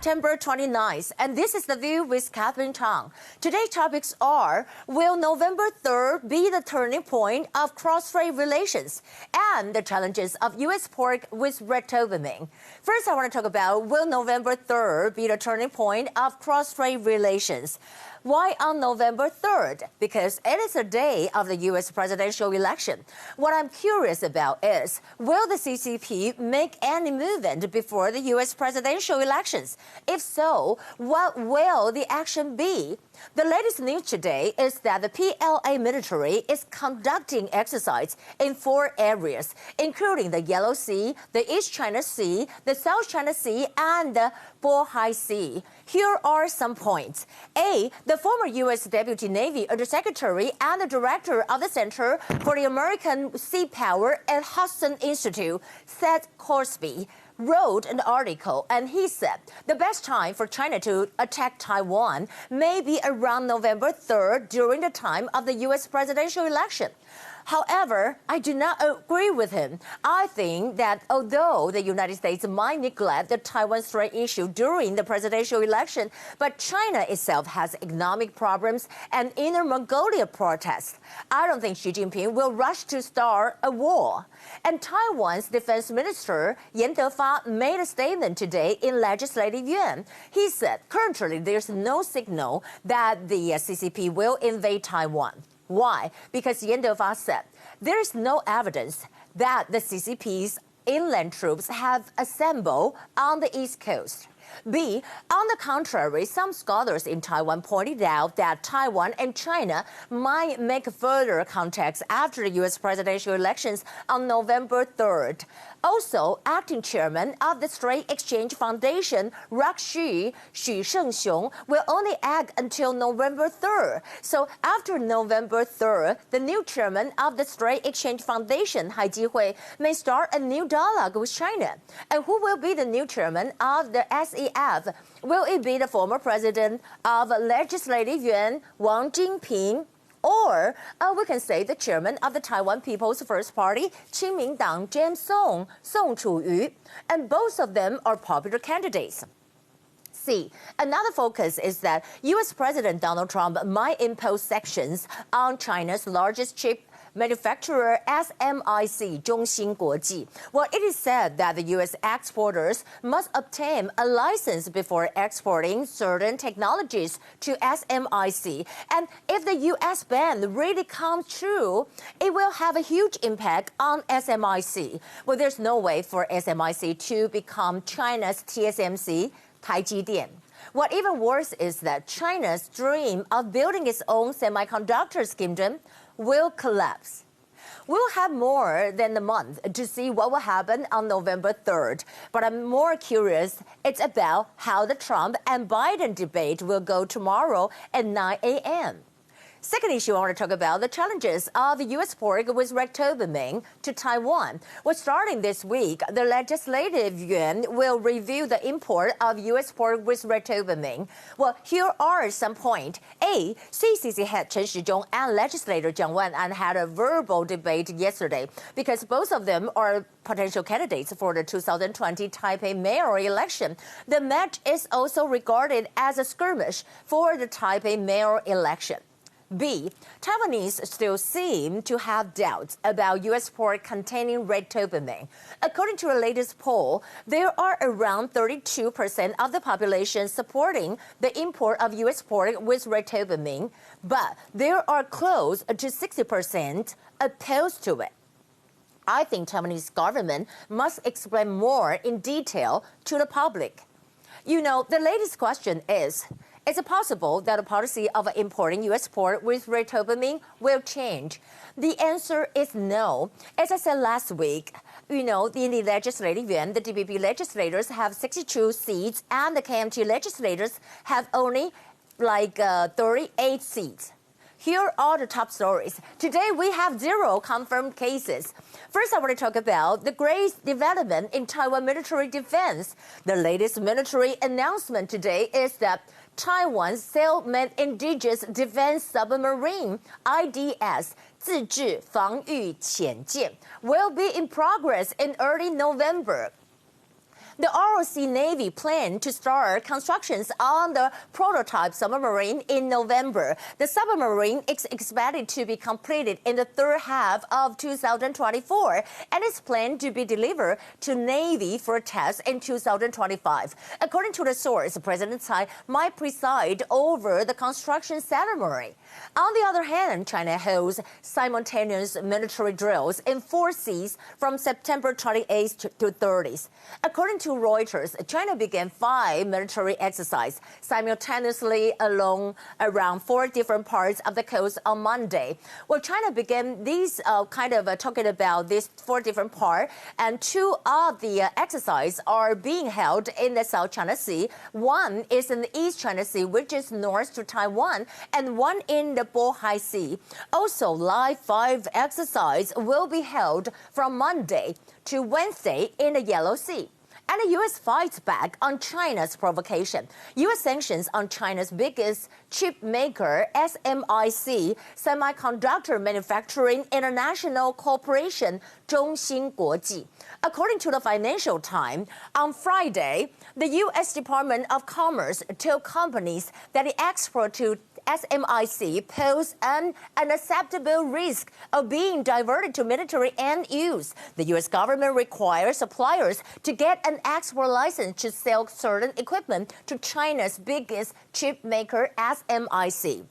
September 29th, and this is The View with Catherine Chang. Today's topics are, will November 3rd be the turning point of cross-strait relations and the challenges of U.S. pork with red dopamine? First, I want to talk about, will November 3rd be the turning point of cross-strait relations? Why on November 3rd? Because it is the day of the U.S. presidential election. What I'm curious about is, will the CCP make any movement before the U.S. presidential elections? If so, what will the action be? The latest news today is that the PLA military is conducting exercise in 4 areas, including the Yellow Sea, the East China Sea, the South China Sea, and the Bohai Sea. Here are some points. A, the former U.S. Deputy Navy Undersecretary and the director of the Center for the American Sea Power at Hudson Institute, Seth Corsby, wrote an article, and he said the best time for China to attack Taiwan may be around November 3rd during the time of the U.S. presidential election. However, I do not agree with him. I think that although the United States might neglect the Taiwan Strait issue during the presidential election, but China itself has economic problems and Inner Mongolia protests. I don't think Xi Jinping will rush to start a war. And Taiwan's defense minister, Yan Defa, made a statement today in Legislative Yuan. He said currently there's no signal that the CCP will invade Taiwan. Why? Because Yan Defa said there is no evidence that the CCP's inland troops have assembled on the East Coast. B, on the contrary, some scholars in Taiwan pointed out that Taiwan and China might make further contacts after the U.S. presidential elections on November 3rd. Also, acting chairman of the Strait Exchange Foundation, Xu Shengxiong, will only act until November 3rd. So after November 3rd, the new chairman of the Strait Exchange Foundation, Hai Jihui, may start a new dialogue with China. And who will be the new chairman of the SEF? Will it be the former president of Legislative Yuan, Wang Jinping? Or we can say the chairman of the Taiwan People's First Party, Qingmingdang, James Song Chu-yu, and both of them are popular candidates. C, another focus is that U.S. President Donald Trump might impose sanctions on China's largest chip manufacturer SMIC, Zhongxin Guoji. Well, it is said that the U.S. exporters must obtain a license before exporting certain technologies to SMIC. And if the U.S. ban really comes true, it will have a huge impact on SMIC. Well, there's no way for SMIC to become China's TSMC, Taijidian. What even worse is that China's dream of building its own semiconductor kingdom will collapse. We'll have more than a month to see what will happen on November 3rd. But I'm more curious, it's about how the Trump and Biden debate will go tomorrow at 9 a.m. Second issue I want to talk about, the challenges of U.S. pork with red dopamine to Taiwan. Well, starting this week, the Legislative Yuan will review the import of U.S. pork with red dopamine. Well, here are some points. A, CCC head Chen Shizhong and legislator Jiang Wan'an had a verbal debate yesterday because both of them are potential candidates for the 2020 Taipei mayoral election. The match is also regarded as a skirmish for the Taipei mayoral election. B, Taiwanese still seem to have doubts about U.S. pork containing red dopamine. According to the latest poll, there are around 32% of the population supporting the import of U.S. pork with red dopamine, but there are close to 60% opposed to it. I think Taiwanese government must explain more in detail to the public. You know, the latest question is it possible that the policy of importing U.S. pork with red dopamine will change? The answer is no. As I said last week, you know, in the Legislative Yuan, the DPP legislators have 62 seats, and the KMT legislators have only 38 seats. Here are the top stories. Today, we have 0 confirmed cases. First, I want to talk about the great development in Taiwan military defense. The latest military announcement today is that Taiwan's self-made indigenous defense submarine, IDS, 自制防御潜舰, will be in progress in early November. The ROC Navy planned to start constructions on the prototype submarine in November. The submarine is expected to be completed in the third half of 2024 and is planned to be delivered to Navy for test in 2025. According to the source, President Tsai might preside over the construction ceremony. On the other hand, China holds simultaneous military drills in 4 seas from September 28th to 30th. According to Reuters, China began 5 military exercises simultaneously around 4 different parts of the coast on Monday. Well, China began these talking about these 4 different parts, and 2 of the exercises are being held in the South China Sea. 1 is in the East China Sea, which is north to Taiwan, and 1 in the Bohai Sea. Also, live 5 exercises will be held from Monday to Wednesday in the Yellow Sea. And the U.S. fights back on China's provocation. U.S. sanctions on China's biggest chipmaker, SMIC, Semiconductor Manufacturing International Corporation, Zhongxin Guoji. According to the Financial Times, on Friday, the U.S. Department of Commerce told companies that the export to SMIC pose an unacceptable risk of being diverted to military end use. The U.S. government requires suppliers to get an export license to sell certain equipment to China's biggest chip maker, SMIC.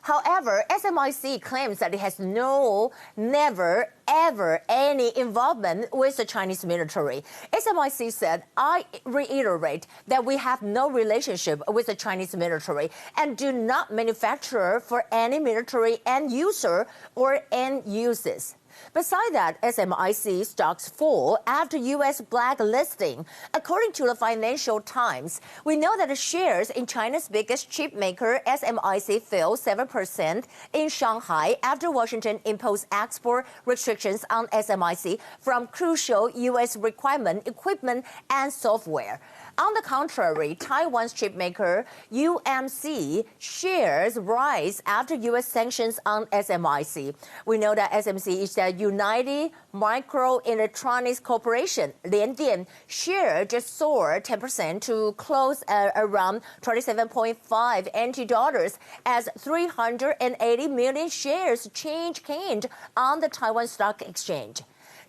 However, SMIC claims that it has never, ever any involvement with the Chinese military. SMIC said, "I reiterate that we have no relationship with the Chinese military and do not manufacture for any military end user or end uses." Besides that, SMIC stocks fall after U.S. blacklisting. According to the Financial Times, we know that the shares in China's biggest chip maker, SMIC, fell 7% in Shanghai after Washington imposed export restrictions on SMIC from crucial U.S. requirement equipment and software. On the contrary, Taiwan's chipmaker UMC shares rise after U.S. sanctions on SMIC. We know that SMC is the United Microelectronics Corporation. Liandian share just soared 10% to close at around 27.5 NT dollars as 380 million shares changed hands on the Taiwan Stock Exchange.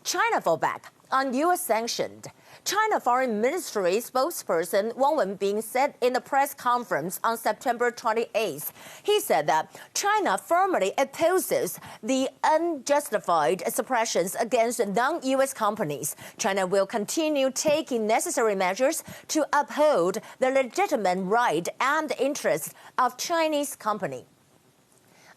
China fell back on U.S. sanctions. China Foreign Ministry spokesperson Wang Wenbin said in a press conference on September 28th, he said that China firmly opposes the unjustified suppressions against non-U.S. companies. China will continue taking necessary measures to uphold the legitimate right and interests of Chinese companies.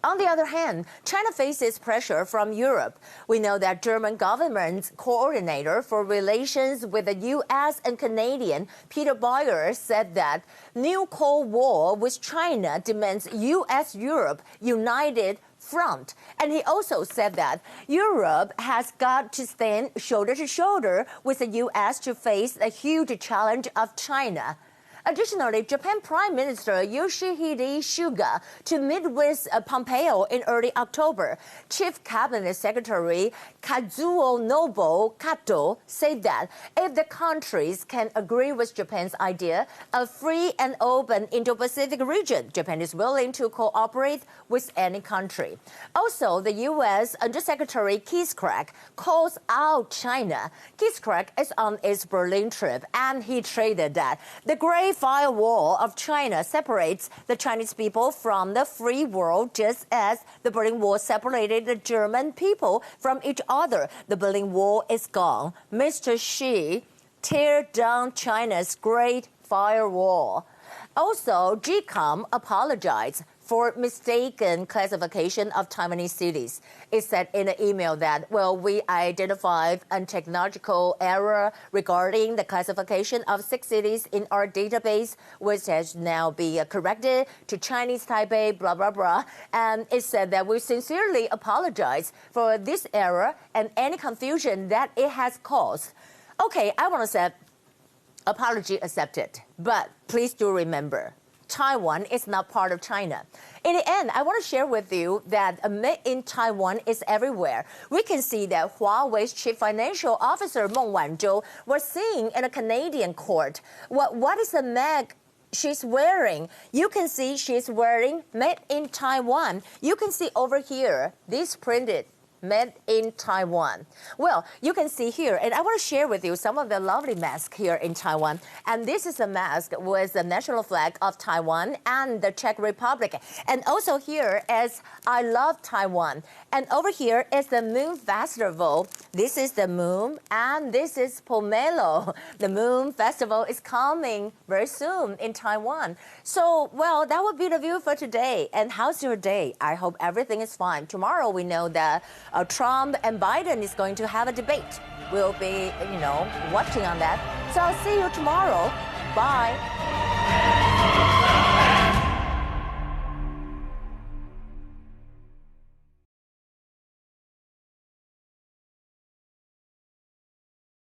On the other hand, China faces pressure from Europe. We know that German government's coordinator for relations with the U.S. and Canadian, Peter Bayer, said that new Cold War with China demands U.S.-Europe united front. And he also said that Europe has got to stand shoulder to shoulder with the U.S. to face the huge challenge of China. Additionally, Japan Prime Minister Yoshihide Suga to meet with Pompeo in early October. Chief Cabinet Secretary Kazuo Nobuo Kato said that if the countries can agree with Japan's idea of free and open Indo-Pacific region, Japan is willing to cooperate with any country. Also, the U.S. Undersecretary Keith Craig calls out China. Keith Craig is on his Berlin trip, and he traded that the Great Firewall of China separates the Chinese people from the free world, just as the Berlin Wall separated the German people from each other. The Berlin Wall is gone. Mr. Xi, tear down China's Great Firewall. Also, GCOM apologized for mistaken classification of Taiwanese cities. It said in an email that, we identified a technological error regarding the classification of 6 cities in our database, which has now been corrected to Chinese Taipei, blah, blah, blah. And it said that we sincerely apologize for this error and any confusion that it has caused. Okay, I want to say apology accepted, but please do remember, Taiwan is not part of China. In the end, I want to share with you that made in Taiwan is everywhere. We can see that Huawei's chief financial officer, Meng Wanzhou, was seen in a Canadian court. What is the mag she's wearing? You can see she's wearing made in Taiwan. You can see over here, this printed made in Taiwan. Well, you can see here, and I want to share with you some of the lovely masks here in Taiwan. And this is a mask with the national flag of Taiwan and the Czech Republic. And also here is I love Taiwan. And over here is the Moon Festival. This is the moon, and this is Pomelo. The Moon Festival is coming very soon in Taiwan. So, well, that would be the view for today. And how's your day? I hope everything is fine. Tomorrow we know that Trump and Biden is going to have a debate. We'll be, watching on that. So I'll see you tomorrow. Bye.